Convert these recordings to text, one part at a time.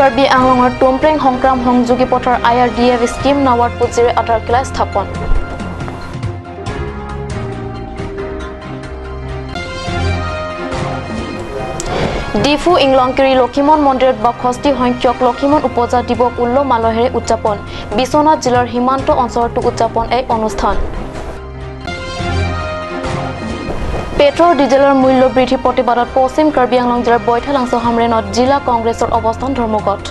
কাৰ্বি আংলঙৰ টুমপ্ৰেং সংক্ৰাম সংযোগী পথৰ IRDF স্কিম নাৱাত পুঁজিৰে আধাৰশিলা স্থাপন। ডিফু ইংলংকিৰি লক্ষীমন মন্দিৰত ৬২ সংখ্যক লক্ষীমন উপজা দিৱস উল্লহ মালহেৰে উদযাপন। বিশ্বনাথ জিলাৰ সীমান্ত অঞ্চলতো উদযাপন এই অনুষ্ঠান। পেট্ৰল ডিজেলৰ মূল্য বৃদ্ধি প্ৰতিবাদত পশ্চিম কাৰ্বি আংলং জিলাৰ বৈঠালাংছ হামৰেনত জিলা কংগ্ৰেছৰ অৱস্থান ধৰ্মঘট।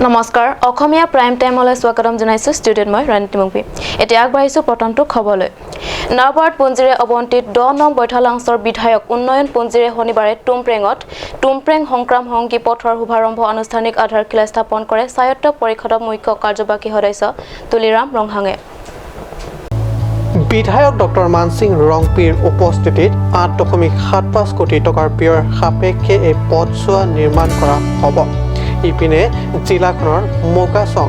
নমস্কাৰ, অসমীয়া প্ৰাইম টাইমলৈ স্বাগতম জনাইছো। ষ্টুডিঅ'ত মই ৰাণী মুভি। এতিয়া আগবাঢ়িছো প্ৰথমটো খবৰলৈ। নাওবাৰত পুঞ্জিৰে অৱন্তিত ১০ নং বৈঠালাংছৰ বিধায়ক উন্নয়ন পুঞ্জিৰে শনিবাৰে টুমপ্ৰেং সংক্ৰাম সংগী পথৰ শুভাৰম্ভ আনুষ্ঠানিক আধাৰশিলা স্থাপন কৰে স্বায়ত্ত পৰিষদৰ মুখ্য কাৰ্যবাহী সদস্য তুলিৰাম ৰংহাঙে। বিধায়ক ডক্টৰ মানসিং ৰংপিৰ উপস্থিতিত ৮.৭৫ কোটি টকাৰ ব্যয়ৰ সাপেক্ষে এই পথছোৱা নিৰ্মাণ কৰা হ'ব। ইপিনে জিলাখনৰ মোগাচং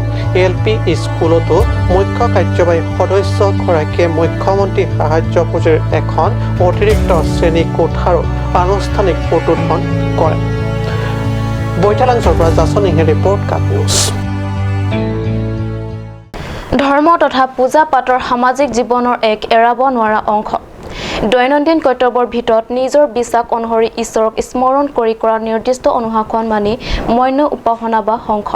LP স্কুলতো মুখ্য কাৰ্যবাহী সদস্যগৰাকীয়ে মুখ্যমন্ত্ৰী সাহায্য পুঁজিৰ এখন অতিৰিক্ত শ্ৰেণী কোঠাৰো আনুষ্ঠানিক উদ্বোধন কৰে। বৈঠালাংছৰ পৰা জাচনিংহে ৰিপৰ্ট কাট নিউজ। ধৰ্ম তথা পূজা পাতৰ সামাজিক জীৱনৰ এক এৰাব নোৱাৰা অংশ। দৈনন্দিন কৰ্তব্যৰ ভিতৰত নিজৰ বিশ্বাস অনুসৰি ঈশ্বৰক স্মৰণ কৰি কৰা নিৰ্দিষ্ট অনুশাসন মানি মন্য উপাসনা বা সংঘ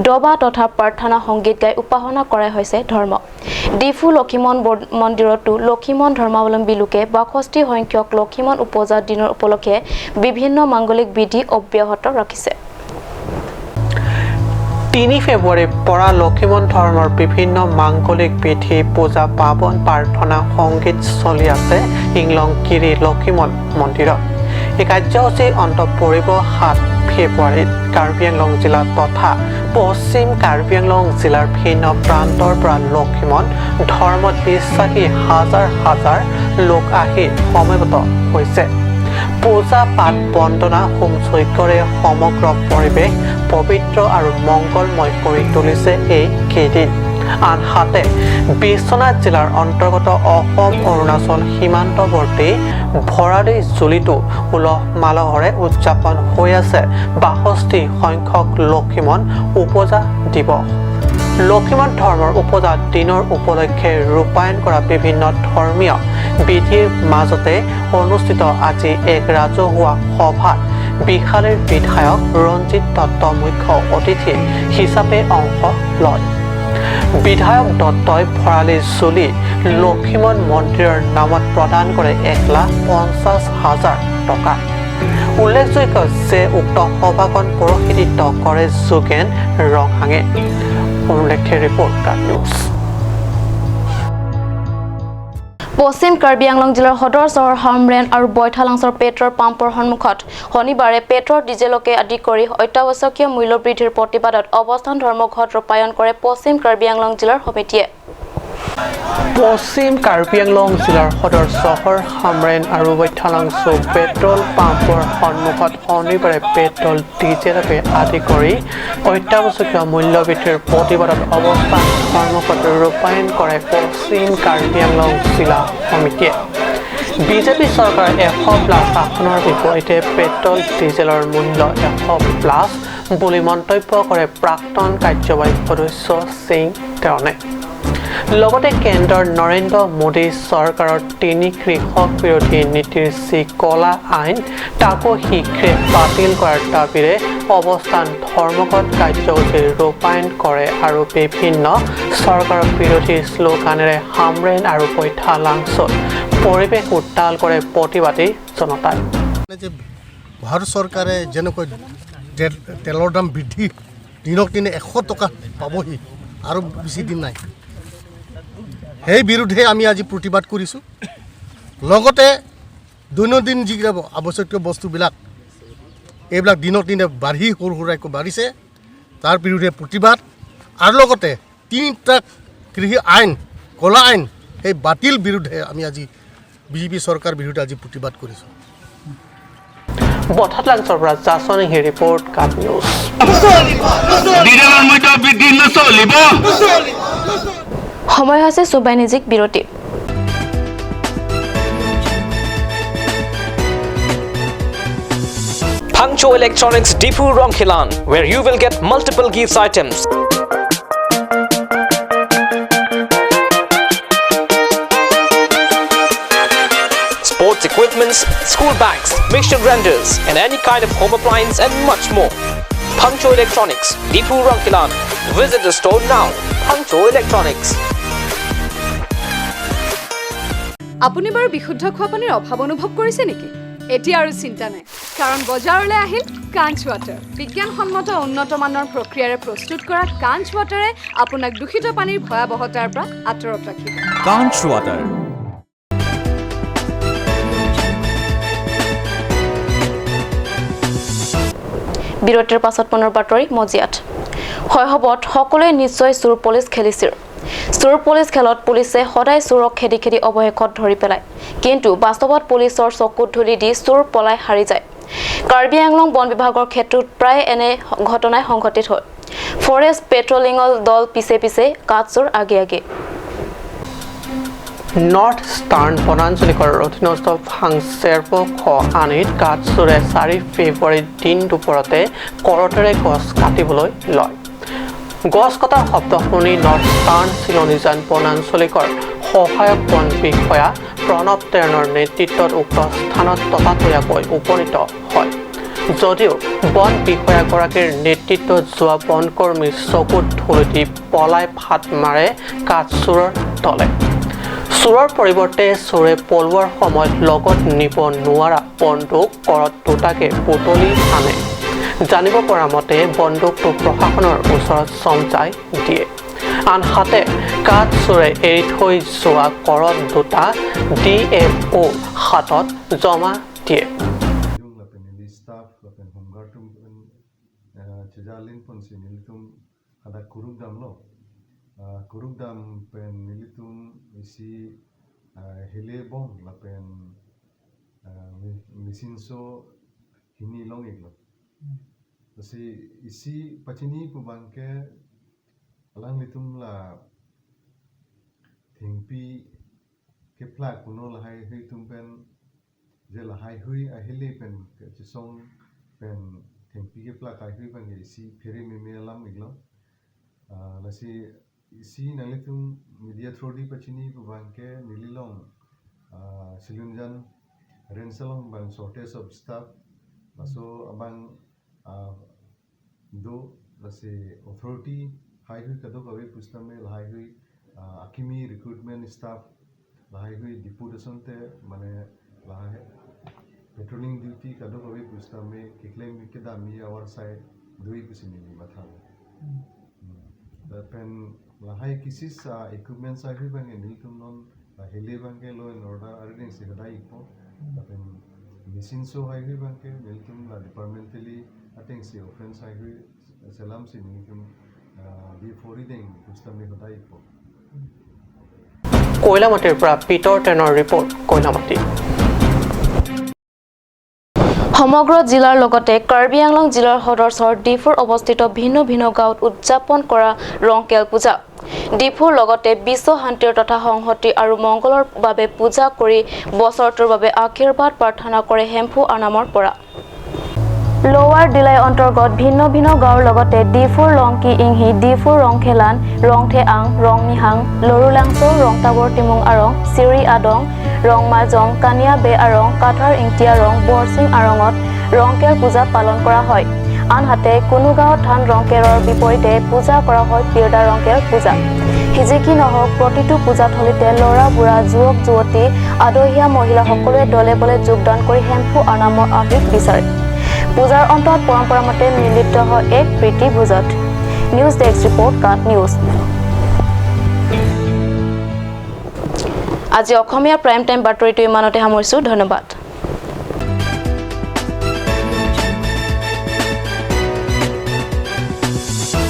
দবা তথা প্ৰাৰ্থনা সংগীত গাই উপাসনা কৰাই হৈছে ধৰ্ম। ডিফু লক্ষীমন মন্দিৰতো লক্ষীমন ধৰ্মাৱলম্বী লোকে ৬২ সংখ্যক লক্ষীমন উপজা দিনৰ উপলক্ষে বিভিন্ন মাংগলিক বিধি অব্যাহত ৰাখিছে। ৩ ফেব্ৰুৱাৰীৰ পৰা লক্ষীমন ধৰ্মৰ বিভিন্ন মাংগলিক বিধি পূজা পাৰ্বণ প্ৰাৰ্থনা সংগীত চলি আছে ইংলংকিৰি লক্ষীমন মন্দিৰত। এই কাৰ্যসূচী অন্ত পৰিব ৭ ফেব্ৰুৱাৰীত কাৰ্বি আংলং জিলা তথা পশ্চিম কাৰ্বি আংলং জিলাৰ ভিন্ন প্ৰান্তৰ পৰা লক্ষীমন ধৰ্মত বিশ্বাসী হাজাৰ হাজাৰ লোক আহি সমবেত হৈছে। পূজা পাঠ বন্দনা হোম যজ্ঞৰে সমগ্ৰ পৰিৱেশ পবিত্ৰ আৰু মংগলময় কৰি তুলিছে এই কেইদিন। আনহাতে বিশ্বনাথ জিলাৰ অন্তৰ্গত অসম অৰুণাচল সীমান্তৱৰ্তী ভৰালি জুলিতো উলহ মালহেৰে উদযাপন হৈ আছে ৬২ সংখ্যক লক্ষীমন উপজা দিৱস। লক্ষীমন ধৰ্মৰ উপজা দিনৰ উপলক্ষে ৰূপায়ণ কৰা বিভিন্ন ধৰ্মীয় বিধিৰ মাজতে অনুষ্ঠিত আজি এক ৰাজহুৱা সভাত বিশালীৰ বিধায়ক ৰঞ্জিত দত্ত মুখ্য অতিথি হিচাপে অংশ লয়। বিধায়ক দত্তই ভৰালি জুলি লক্ষীমন মন্দিৰৰ নামত প্ৰদান কৰে ১,৫০,০০০ টকা। উল্লেখযোগ্য যে উক্ত সভাখন পৌৰোহিত্য কৰে যোগেন ৰংহাঙে। অনুলেখ্য ৰিপৰ্ট কাট নিউজ। পশ্চিম কাৰ্বি আংলং জিলাৰ সদৰ চহৰ হামৰেন আৰু বৈঠালাংছৰ পেট্ৰল পাম্পৰ সন্মুখত শনিবাৰে পেট্ৰল ডিজেলকে আদি কৰি অত্যাৱশ্যকীয় মূল্য বৃদ্ধিৰ প্ৰতিবাদত অৱস্থান ধৰ্মঘট ৰূপায়ণ কৰে পশ্চিম কাৰ্বি আংলং জিলাৰ সমিতিয়ে। পশ্চিম কাৰ্বি আংলং জিলাৰ সদৰ চহৰ হামৰেন আৰু বৈঠালাংছ পেট্ৰল পাম্পৰ সন্মুখত শনিবাৰে পেট্ৰল ডিজেলকে আদি কৰি অত্যাৱশ্যকীয় মূল্য বৃদ্ধিৰ প্ৰতিবাদত অৱস্থান ধৰ্মঘট ৰূপায়ণ কৰে পশ্চিম কাৰ্বি আংলং জিলা সমিতিয়ে। বিজেপি চৰকাৰৰ 100+ আসনৰ বিপৰীতে পেট্ৰল ডিজেলৰ মূল্য 100+ বুলি মন্তব্য কৰে প্ৰাক্তন কাৰ্যবাহী সদস্য সিং তেৰণে। লগতে কেন্দ্ৰৰ নৰেন্দ্ৰ মোদী চৰকাৰৰ ৩ কৃষক বিৰোধী নীতিৰ যি কলা আইন তাকো শীঘ্ৰে বাতিল কৰাৰ দাবীৰে অৱস্থান ধৰ্মঘট কাৰ্যসূচী ৰূপায়ণ কৰে আৰু বিভিন্ন চৰকাৰৰ বিৰোধী শ্লোগানেৰে হামৰেন আৰু বৈঠালাংছত পৰিৱেশ উত্তাল কৰে প্ৰতিবাদী জনতাই। ভাৰত চৰকাৰে যেনেকৈ তেলৰ দাম বৃদ্ধি দিনক দিনে 100 টকা পাবহি আৰু বেছি দিন নাই, সেই বিৰুদ্ধে আমি আজি প্ৰতিবাদ কৰিছোঁ। লগতে দৈনন্দিন যিবিলাক আৱশ্যকীয় বস্তুবিলাক এইবিলাক দিনক দিনে বাঢ়ি সৰু সুৰাকৈ বাঢ়িছে, তাৰ বিৰুদ্ধে প্ৰতিবাদ। আৰু লগতে 3টা কৃষি আইন কলা আইন সেই বাতিল বিৰুদ্ধে আমি আজি বিজেপি চৰকাৰ বিৰুদ্ধে আজি প্ৰতিবাদ কৰিছোঁ। বৈঠালাংছৰ পৰা জাচনিংহে ৰিপৰ্ট কাট নিউজ। সময় হৈছে চুবাইনিজিক বিৰতি। Hangzhou Electronics Deepu Rongkhilan, where you will get multiple gifts items. Sports equipments, school bags, mixture grinders, and any kind of home appliance and much more. Hangzhou Electronics Deepu Rongkhilan. Visit the store now. Hangzhou Electronics. আপুনি বাৰু বিশুদ্ধ খোৱা পানীৰ অভাৱ অনুভৱ কৰিছে নেকি? এতিয়া আৰু চিন্তা নাই, কাৰণ বজাৰলৈ আহিল কাঞ্চ ৱাটাৰ। বিজ্ঞানসন্মত উন্নত মানৰ প্ৰক্ৰিয়াৰে প্ৰস্তুত কৰা কাঞ্চ ৱাটাৰে আপোনাক দূষিত পানীৰ ভয়াৱহতাৰ পৰা আঁতৰত ৰাখিব। কাঞ্চ ৱাটাৰ। বিৰতিৰ পাছত পুনৰ বাতৰি মজিয়াত। শৈশৱত সকলোৱে নিশ্চয় চোৰ পুলিচ খেলিছিল। চোৰ পুলিচ খেলত পুলিচে সদায় চোৰক খেদি খেদি অৱশেষত ধৰি পেলায়, কিন্তু বাস্তৱত পুলিচৰ চকুত ধূলি দি চোৰ পলাই হাৰি যায়। কাৰ্বি আংলং বন বিভাগৰ ক্ষেত্ৰত প্ৰায় এনে ঘটনাই সংঘটিত হয়। ফৰেষ্ট পেট্ৰলিঙৰ দল পিছে পিছে কাঠচোৰ আগে আগে। নৰ্থ ইষ্টাৰ্ণ বনাঞ্চলিকৰ অধীনস্থ ফাংচেৰপ আনিত কাঠচোৰে 4 ফেব্ৰুৱাৰীৰ দিন দুপৰতে কৰতেৰে গছ কাটিবলৈ লয়। গছ কটাৰ শব্দ শুনি নৰ্থ ইষ্টাৰ্ণ চিলনিজান বনাঞ্চলিকৰ সহায়ক বন বিষয়া প্ৰণৱ তেৰণৰ নেতৃত্বত উক্ত স্থানত ততাতৈয়াকৈ উপনীত হয়। যদিও বন বিষয়াগৰাকীৰ নেতৃত্বত যোৱা বনকৰ্মীৰ চকুত ধুলি দি পলাই ফাট মাৰে কাঠচোৰৰ দলে। চোৰৰ পৰিৱৰ্তে চোৰে পলোৱাৰ সময়ত লগত নিব নোৱাৰা বন্দুক কৰত দুটাকে বুটলি আনে। জানিব পৰা মতে বন্দুকটো প্ৰশাসনৰ ওচৰত চমজাই দিয়ে। আনহাতে কাঠচোৰে এৰি থৈ যোৱা কৰত দুটা DMO হাতত জমা দিয়ে। Kurugdam pen nilitum isi helebong la pen misinso hini long iglo. Kasi isi pacini pubangke alang litum la thingpi kepla kuno lahai hui tum pen je lahai hui ahili pen chisong pen thingpi kepla kai hui bang isi pheri mimi alam iglo. Nasi isi nalitum media trodi pacini pubangke nililong silunjan rensalong bang shortage of staff maso abang do nasi authority hai hui kado kawe pustame lahai hui akimi recruitment staff lahai hui deputation te mane lahai patrolling duty kado kawe pustame kiklem keda mi our side dui pusini matha pen lahai kisis equipment sai hui bang nilitum non hele bangke law and order arranging se dai ko pen machine so hai hui bangke nilitum la departmentally ating se offense hai hui salam se nilitum di forwarding pustame dai ko কৈলামাটিৰ পৰা পিটৰ টেনৰ report কৈলামাটি। সমগ্ৰ জিলাৰ লগতে কাৰ্বি আংলং জিলাৰ সদৰ চহৰ ডিফুৰ অৱস্থিত ভিন্ন ভিন্ন গাঁৱত উদযাপন কৰা ৰংকেল পূজা। ডিফুৰ লগতে বিশ্ব শান্তিৰ তথা সংহতি আৰু মংগলৰ বাবে পূজা কৰি বছৰটোৰ বাবে আশীৰ্বাদ প্ৰাৰ্থনা কৰে হেম্ফু আনামৰ পৰা। লোৱাৰ ডিলাই অন্তৰ্গত ভিন্ন ভিন্ন গাঁৱৰ লগতে ডিফুৰ লংকি ইংহি ডিফুৰ ৰংখেলান ৰংথে আং ৰংমিহাং লৰুলাংচৌ ৰংটাবৰ টিমুং আৰং চিৰি আদং ৰংমাজং কানিয়া বে আৰং কাঠাৰ ইংটিয়া ৰং বৰচিং আৰঙত ৰংকেৰ পূজা পালন কৰা হয়। আনহাতে কোনো গাঁৱত ধান ৰংকেৰৰ বিপৰীতে পূজা কৰা হয় পিৰদা ৰংকেৰ পূজা। হিজিকি নহওক প্ৰতিটো পূজাথলীতে ল'ৰা বুঢ়া যুৱক যুৱতী আদহীয়া মহিলা সকলোৱে দলে বলে যোগদান কৰি হেম্ফু আনামৰ আশীষ বিচাৰে। পূজাৰ অন্তত পৰম্পৰা মতে মিলিত হয় এক প্ৰীতি ভোজত। নিউজ ডেস্ক ৰিপৰ্ট কাট নিউজ। আজি অসমীয়া প্ৰাইম টাইম বাতৰিটো ইমানতে সামৰিছোঁ। ধন্যবাদ।